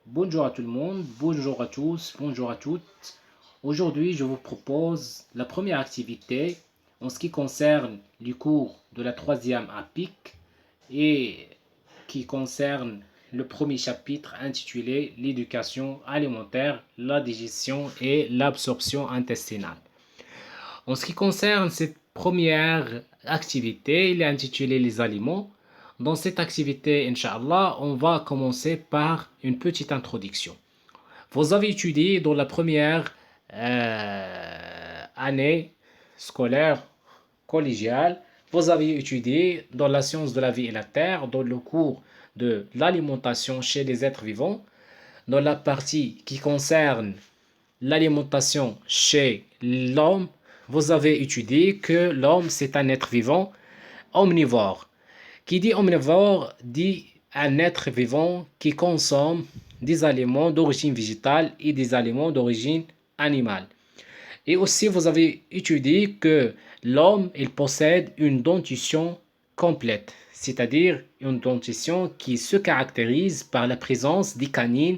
Bonjour à tout le monde, bonjour à tous, bonjour à toutes. Aujourd'hui, je vous propose la première activité en ce qui concerne les cours de la troisième à PIC et qui concerne le premier chapitre intitulé l'éducation alimentaire, la digestion et l'absorption intestinale. En ce qui concerne cette première activité, il est intitulé les aliments. Dans cette activité, Inch'Allah, on va commencer par une petite introduction. Vous avez étudié dans la première année scolaire collégiale, vous avez étudié dans la science de la vie et la terre, dans le cours de l'alimentation chez les êtres vivants, dans la partie qui concerne l'alimentation chez l'homme, vous avez étudié que l'homme c'est un être vivant omnivore. Qui dit omnivore dit un être vivant qui consomme des aliments d'origine végétale et des aliments d'origine animale. Et aussi, vous avez étudié que l'homme, il possède une dentition complète, c'est-à-dire une dentition qui se caractérise par la présence des canines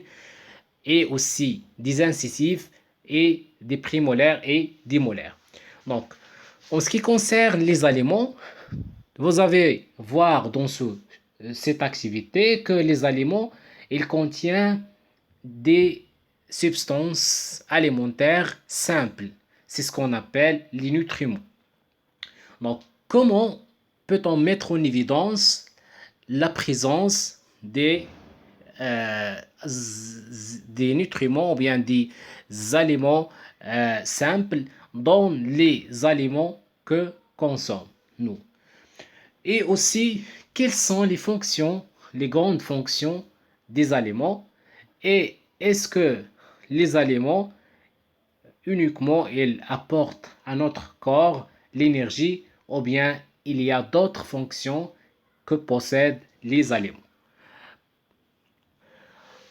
et aussi des incisives et des prémolaires et des molaires. Donc, en ce qui concerne les aliments, vous allez voir dans cette activité que les aliments, ils contiennent des substances alimentaires simples. C'est ce qu'on appelle les nutriments. Donc, comment peut-on mettre en évidence la présence euh, des nutriments ou bien des aliments simples dans les aliments que consommons nous? Et aussi, quelles sont les fonctions, les grandes fonctions des aliments et est-ce que les aliments uniquement ils apportent à notre corps l'énergie ou bien il y a d'autres fonctions que possèdent les aliments.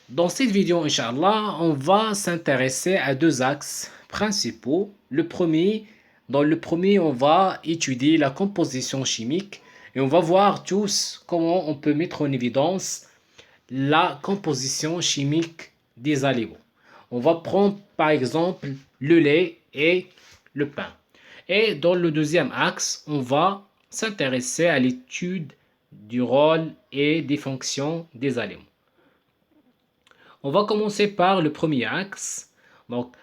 Dans cette vidéo, Inch'Allah, on va s'intéresser à deux axes principaux. Dans le premier, on va étudier la composition chimique et on va voir tous comment on peut mettre en évidence la composition chimique des aliments. On va prendre par exemple le lait et le pain. Et dans le deuxième axe, on va s'intéresser à l'étude du rôle et des fonctions des aliments. On va commencer par le premier axe, donc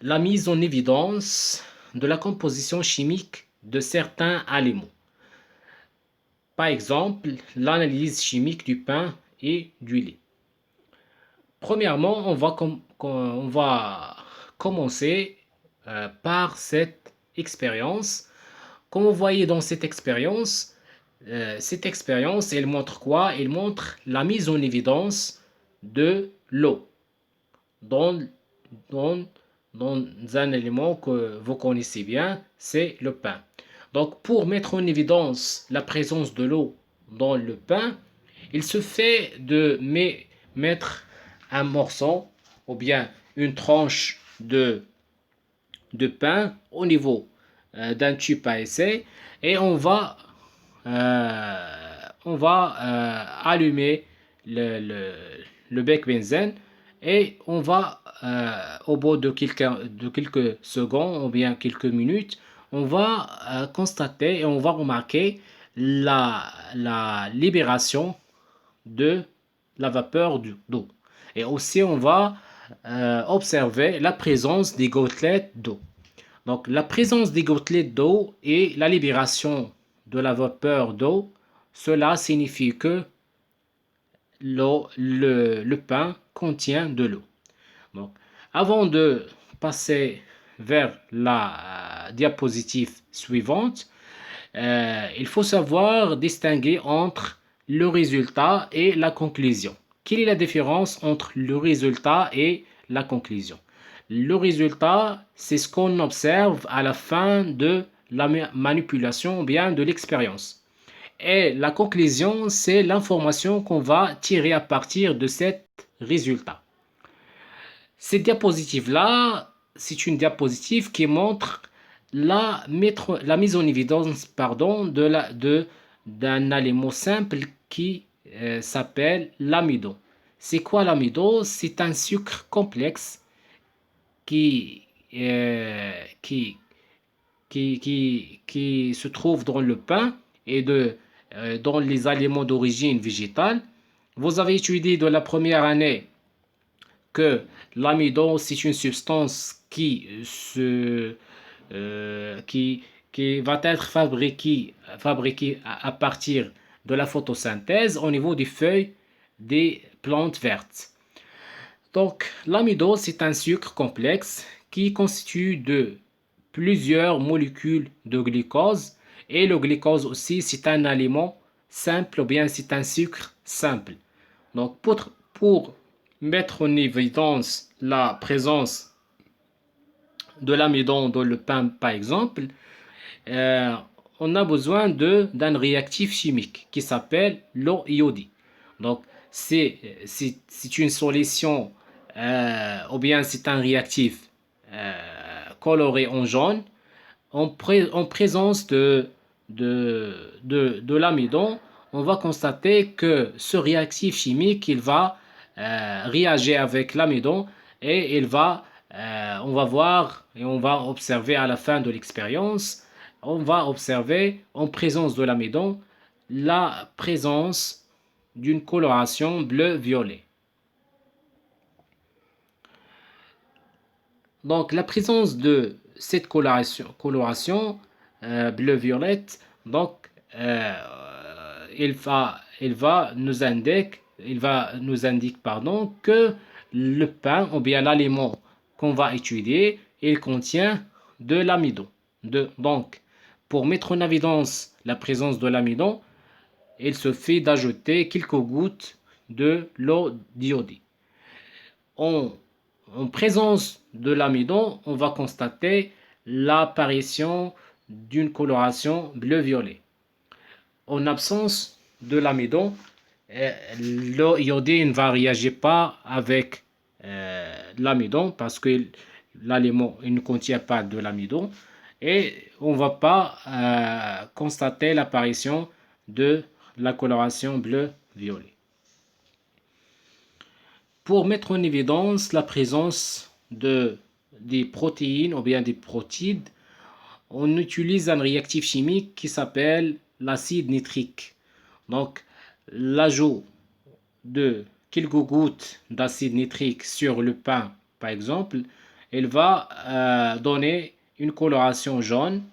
la mise en évidence de la composition chimique de certains aliments. Par exemple, l'analyse chimique du pain et du lait. Premièrement, on va commencer par cette expérience. Comme vous voyez dans cette expérience, elle montre quoi? Elle montre la mise en évidence de l'eau dans, dans, dans un élément que vous connaissez bien, c'est le pain. Donc, pour mettre en évidence la présence de l'eau dans le pain, il se fait de mettre un morceau ou bien une tranche de pain au niveau d'un tube à essai et allumer le bec benzène et on va au bout de quelques secondes ou bien quelques minutes on va constater et on va remarquer la libération de la vapeur d'eau. Et aussi, on va observer la présence des gouttelettes d'eau. Donc, la présence des gouttelettes d'eau et la libération de la vapeur d'eau, cela signifie que le pain contient de l'eau. Donc, avant de passer vers la diapositive suivante, il faut savoir distinguer entre le résultat et la conclusion. Quelle est la différence entre le résultat et la conclusion? Le résultat, c'est ce qu'on observe à la fin de la manipulation ou bien de l'expérience. Et la conclusion, c'est l'information qu'on va tirer à partir de cet résultat. Cette diapositive-là, c'est une diapositive qui montre la mise en évidence d'un aliment simple qui s'appelle l'amidon. C'est quoi l'amidon? C'est un sucre complexe qui, euh, qui, qui se trouve dans le pain et dans les aliments d'origine végétale. Vous avez étudié de la première année que l'amidon, c'est une substance qui, qui va être fabriquée à partir de la photosynthèse au niveau des feuilles des plantes vertes. Donc, l'amidon, c'est un sucre complexe qui constitue de plusieurs molécules de glucose. Et le glucose aussi, c'est un aliment simple ou bien c'est un sucre simple. Donc, pour mettre en évidence la présence de l'amidon dans le pain, par exemple, euh, on a besoin d'un réactif chimique qui s'appelle l'eau iodée. Donc, c'est une solution ou bien c'est un réactif coloré en jaune en présence de l'amidon. On va constater que ce réactif chimique, il va réagir avec l'amidon et on va voir et on va observer à la fin de l'expérience, on va observer en présence de l'amidon la présence d'une coloration bleu-violet. Donc la présence de cette coloration bleu-violette, donc il va nous indiquer pardon, que le pain ou bien l'aliment qu'on va étudier, il contient de l'amidon. Donc, pour mettre en évidence la présence de l'amidon, il suffit d'ajouter quelques gouttes de l'eau d'iodée. En, en présence de l'amidon, on va constater l'apparition d'une coloration bleu-violet. En absence de l'amidon, l'eau iodée ne va réagir pas avec l'amidon parce que l'aliment ne contient pas de l'amidon et on ne va pas constater l'apparition de la coloration bleu-violet. Pour mettre en évidence la présence des protéines ou bien des protides, on utilise un réactif chimique qui s'appelle l'acide nitrique. Donc, l'ajout de quelques gouttes d'acide nitrique sur le pain, par exemple, il va donner une coloration jaune.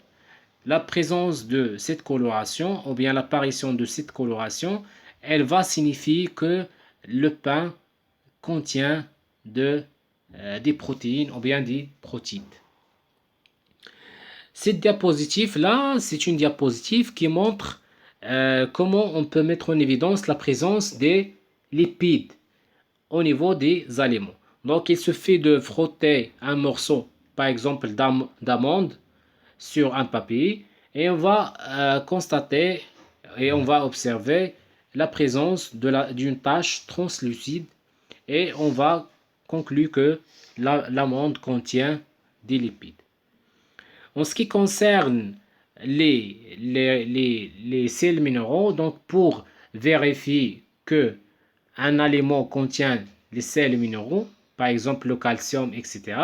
La présence de cette coloration, ou bien l'apparition de cette coloration, elle va signifier que le pain contient des protéines ou bien des protides. Cette diapositive-là, c'est une diapositive qui montre comment on peut mettre en évidence la présence des lipides au niveau des aliments. Donc, il suffit de frotter un morceau, par exemple d'amande, sur un papier et on va constater et on va observer la présence d'une tache translucide et on va conclure que l'amande contient des lipides. En ce qui concerne les sels minéraux, donc pour vérifier que un aliment contient les sels minéraux, par exemple le calcium, etc.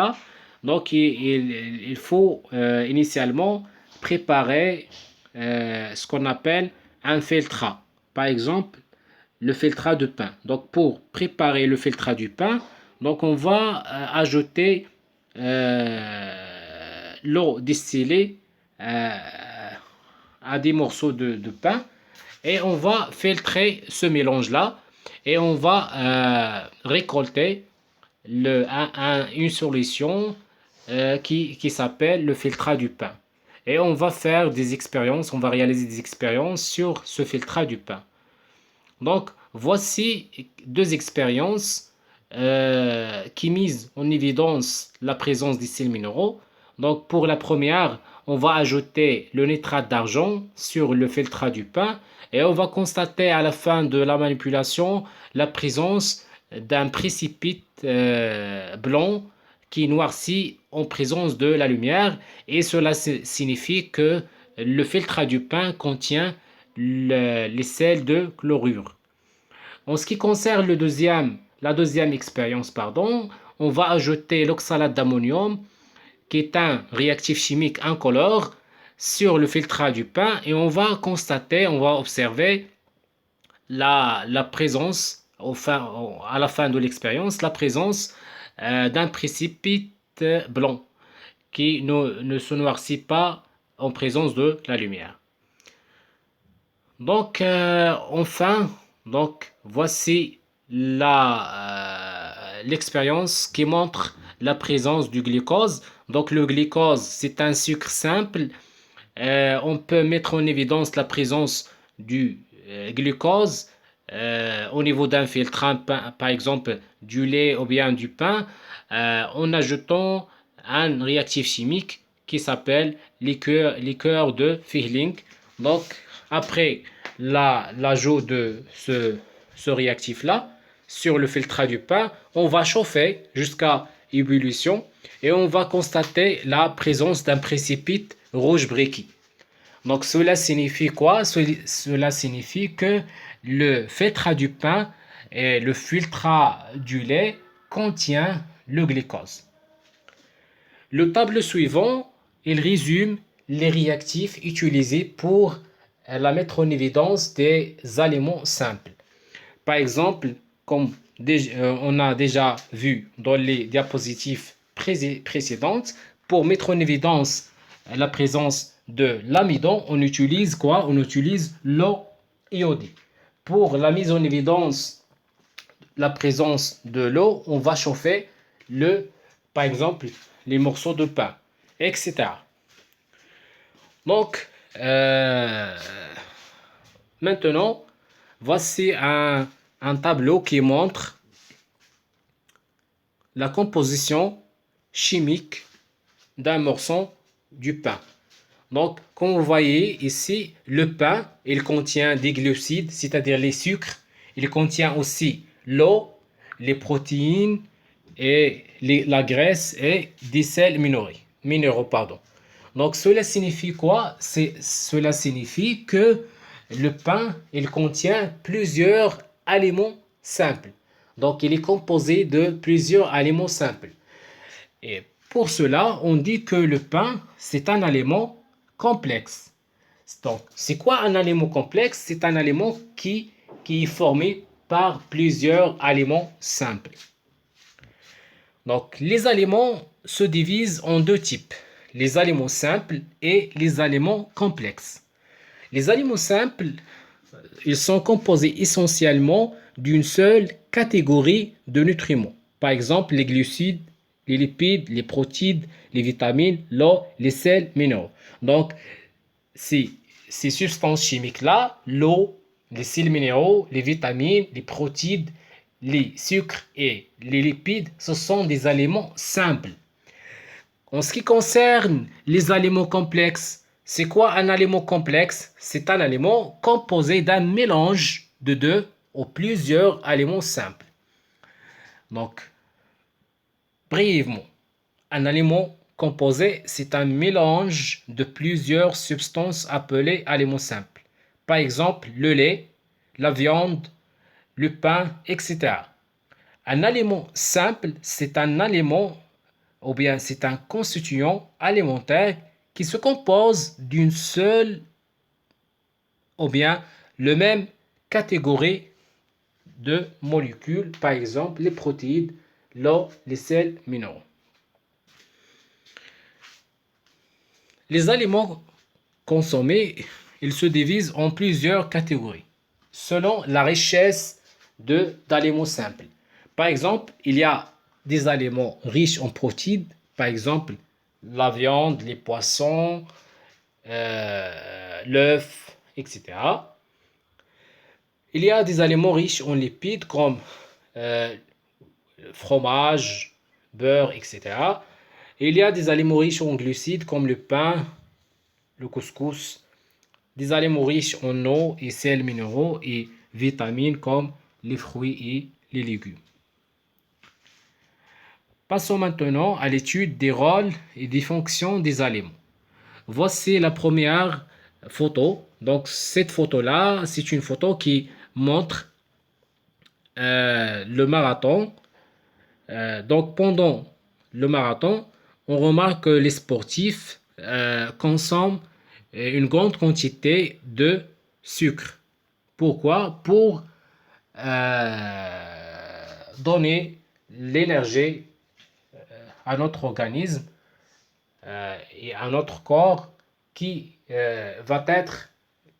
Donc il faut initialement préparer ce qu'on appelle un filtrat. Par exemple, le filtrat de pain. Donc pour préparer le filtrat du pain, donc on va ajouter l'eau distillée à des morceaux de pain et on va filtrer ce mélange-là et on va récolter une solution qui s'appelle le filtrat du pain. Et on va faire des expériences, on va réaliser des expériences sur ce filtrat du pain. Donc, voici deux expériences qui misent en évidence la présence des sels minéraux. Donc, pour la première, on va ajouter le nitrate d'argent sur le filtrat du pain et on va constater à la fin de la manipulation la présence d'un précipite blanc qui noircit en présence de la lumière et cela signifie que le filtrat du pain contient les sels de chlorure. En ce qui concerne le deuxième la deuxième expérience, pardon, on va ajouter l'oxalate d'ammonium, qui est un réactif chimique incolore, sur le filtrage du pain et on va constater, on va observer la présence, à la fin de l'expérience, la présence d'un précipite blanc qui ne se noircit pas en présence de la lumière. Donc, enfin, donc, voici l'expérience qui montre la présence du glucose. Donc, le glucose, c'est un sucre simple. On peut mettre en évidence la présence du glucose au niveau d'un filtrant, par exemple du lait ou bien du pain, en ajoutant un réactif chimique qui s'appelle liqueur de Fehling. Donc, après l'ajout de ce réactif-là sur le filtrage du pain, on va chauffer jusqu'à ébullition et on va constater la présence d'un précipite rouge briquet. Donc cela signifie quoi? Cela signifie que le filtrage du pain et le filtrage du lait contient le glucose. Le tableau suivant, il résume les réactifs utilisés pour la mettre en évidence des aliments simples. Par exemple, comme on a déjà vu dans les diapositives précédentes, pour mettre en évidence la présence de l'amidon, on utilise quoi? On utilise l'eau iodée. Pour la mise en évidence la présence de l'eau, on va chauffer par exemple, les morceaux de pain, etc. Donc, maintenant, voici un tableau qui montre la composition chimique d'un morceau du pain. Donc, comme vous voyez ici, le pain, il contient des glucides, c'est-à-dire les sucres. Il contient aussi l'eau, les protéines et la graisse et des sels minéraux, pardon. Donc, cela signifie quoi? Cela signifie que le pain, il contient plusieurs aliments simples. Donc, il est composé de plusieurs aliments simples. Et pour cela, on dit que le pain, c'est un aliment complexe. Donc, c'est quoi un aliment complexe? C'est un aliment qui est formé par plusieurs aliments simples. Donc, les aliments se divisent en deux types, les aliments simples et les aliments complexes. Les aliments simples, ils sont composés essentiellement d'une seule catégorie de nutriments. Par exemple, les glucides, les lipides, les protéines, les vitamines, l'eau, les sels minéraux. Donc, ces substances chimiques-là, l'eau, les sels minéraux, les vitamines, les protéines, les sucres et les lipides, ce sont des aliments simples. En ce qui concerne les aliments complexes, c'est quoi un aliment complexe? C'est un aliment composé d'un mélange de deux ou plusieurs aliments simples. Donc, brièvement, un aliment composé, c'est un mélange de plusieurs substances appelées aliments simples. Par exemple, le lait, la viande, le pain, etc. Un aliment simple, c'est un aliment ou bien c'est un constituant alimentaire qui se compose d'une seule ou bien la même catégorie de molécules, par exemple les protéines, l'eau, les sels minéraux. Les aliments consommés, ils se divisent en plusieurs catégories selon la richesse d'aliments simples. Par exemple, il y a des aliments riches en protéines, par exemple la viande, les poissons, l'œuf, etc. Il y a des aliments riches en lipides comme fromage, beurre, etc. Et il y a des aliments riches en glucides comme le pain, le couscous, des aliments riches en eau et sels minéraux et vitamines comme les fruits et les légumes. Passons maintenant à l'étude des rôles et des fonctions des aliments. Voici la première photo. Donc cette photo-là, c'est une photo qui montre le marathon, donc pendant le marathon, on remarque que les sportifs consomment une grande quantité de sucre. Pourquoi? Pour donner l'énergie à notre organisme et à notre corps qui va être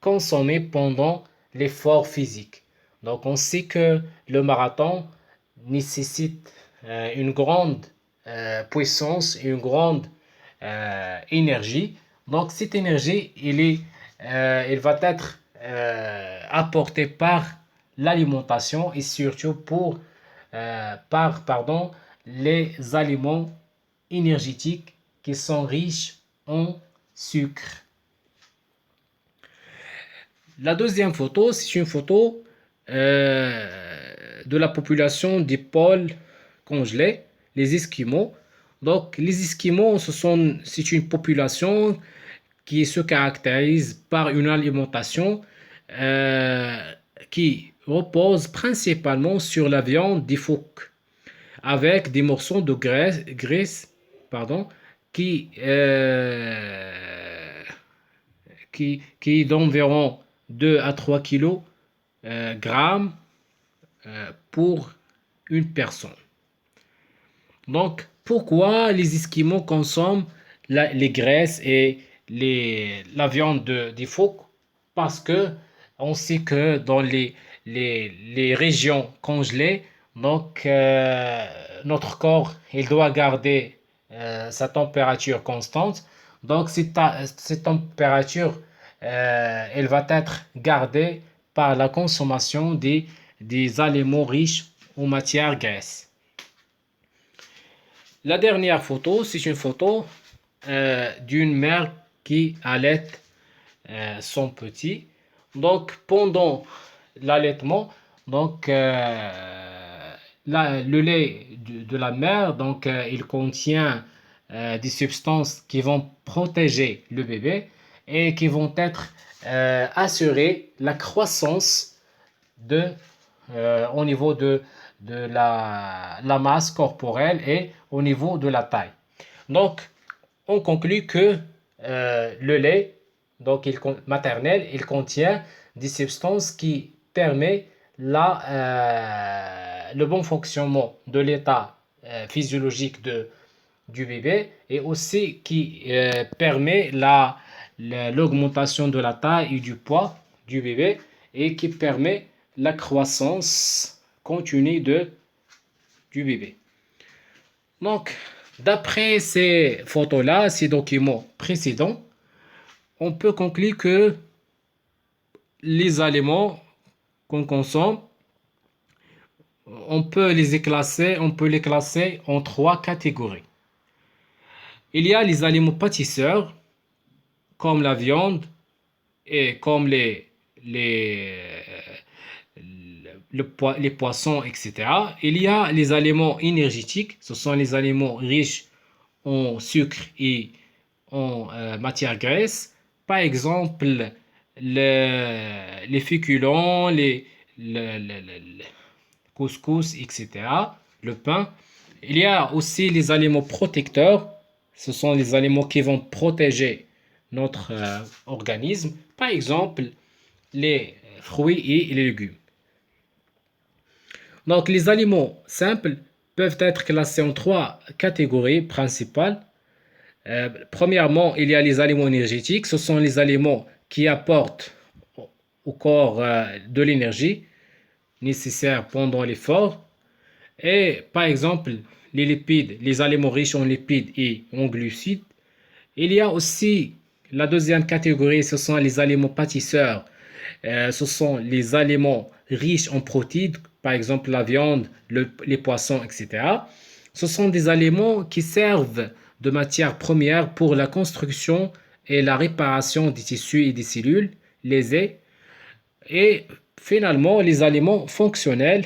consommé pendant l'effort physique. Donc on sait que le marathon nécessite une grande puissance et une grande énergie. Donc cette énergie, elle va être apportée par l'alimentation et surtout par les aliments énergétiques qui sont riches en sucre. La deuxième photo, c'est une photo de la population des pôles congelés, les Esquimaux. Donc, les Esquimaux, c'est une population qui se caractérise par une alimentation euh, qui repose principalement sur la viande des phoques, avec des morceaux de graisse pardon, qui, euh, qui est d'environ 2 à 3 kg grammes pour une personne. Donc, pourquoi les Esquimaux consomment les graisses et la viande des phoques? Parce que on sait que dans les régions congelées, donc notre corps il doit garder sa température constante. Donc cette température elle va être gardée par la consommation des aliments riches en matière graisse. La dernière photo, c'est une photo d'une mère qui allait son petit. Donc, pendant l'allaitement, donc le lait de la mère, donc il contient des substances qui vont protéger le bébé et qui vont être assurer la croissance de, au niveau de la masse corporelle et au niveau de la taille. Donc, on conclut que le lait donc maternel, il contient des substances qui permettent le bon fonctionnement de l'état physiologique du bébé et aussi qui permet l'augmentation de la taille et du poids du bébé et qui permet la croissance continue du bébé. Donc, d'après ces photos-là, ces documents précédents, on peut conclure que les aliments qu'on consomme, on peut les classer en trois catégories. Il y a les aliments pâtisseurs, comme la viande et comme les poissons, etc. Il y a les aliments énergétiques, ce sont les aliments riches en sucre et en matière graisse. Par exemple, les féculents, le couscous, etc., le pain. Il y a aussi les aliments protecteurs. Ce sont les aliments qui vont protéger notre organisme. Par exemple, les fruits et les légumes. Donc, les aliments simples peuvent être classés en trois catégories principales. Premièrement, il y a les aliments énergétiques. Ce sont les aliments qui apportent au corps de l'énergie nécessaire pendant l'effort. Et par exemple, les lipides, les aliments riches en lipides et en glucides. Il y a aussi la deuxième catégorie, ce sont les aliments pâtisseurs. Ce sont les aliments riches en protéines, par exemple la viande, les poissons, etc. Ce sont des aliments qui servent de matière première pour la construction et la réparation des tissus et des cellules lésées. Et finalement, les aliments fonctionnels,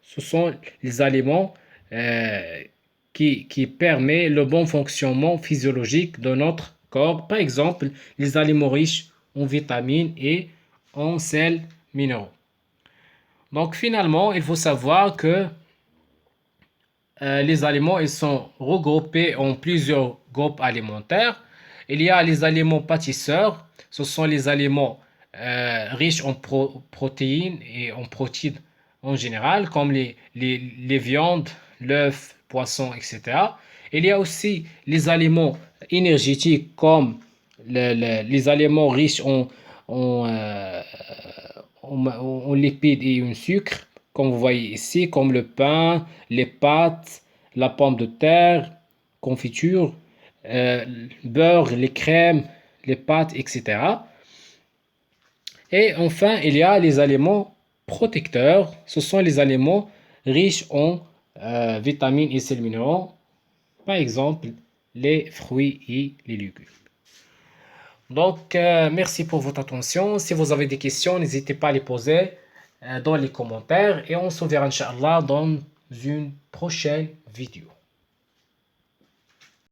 ce sont les aliments euh, qui permettent le bon fonctionnement physiologique de notre corps. Par exemple, les aliments riches en vitamines et en sels minéraux. Donc finalement, il faut savoir que les aliments ils sont regroupés en plusieurs groupes alimentaires. Il y a les aliments pâtisseurs, ce sont les aliments riches en protéines et en protéines en général, comme les viandes, l'œuf, poisson, etc. Il y a aussi les aliments énergétiques comme les aliments riches en lipides et en sucre, comme vous voyez ici, comme le pain, les pâtes, la pomme de terre, confiture, euh, beurre, les crèmes, les pâtes, etc. Et enfin, il y a les aliments protecteurs. Ce sont les aliments riches en vitamines et sels minéraux, par exemple les fruits et les légumes. Donc, merci pour votre attention. Si vous avez des questions, n'hésitez pas à les poser dans les commentaires et on se verra, Inch'Allah, dans une prochaine vidéo.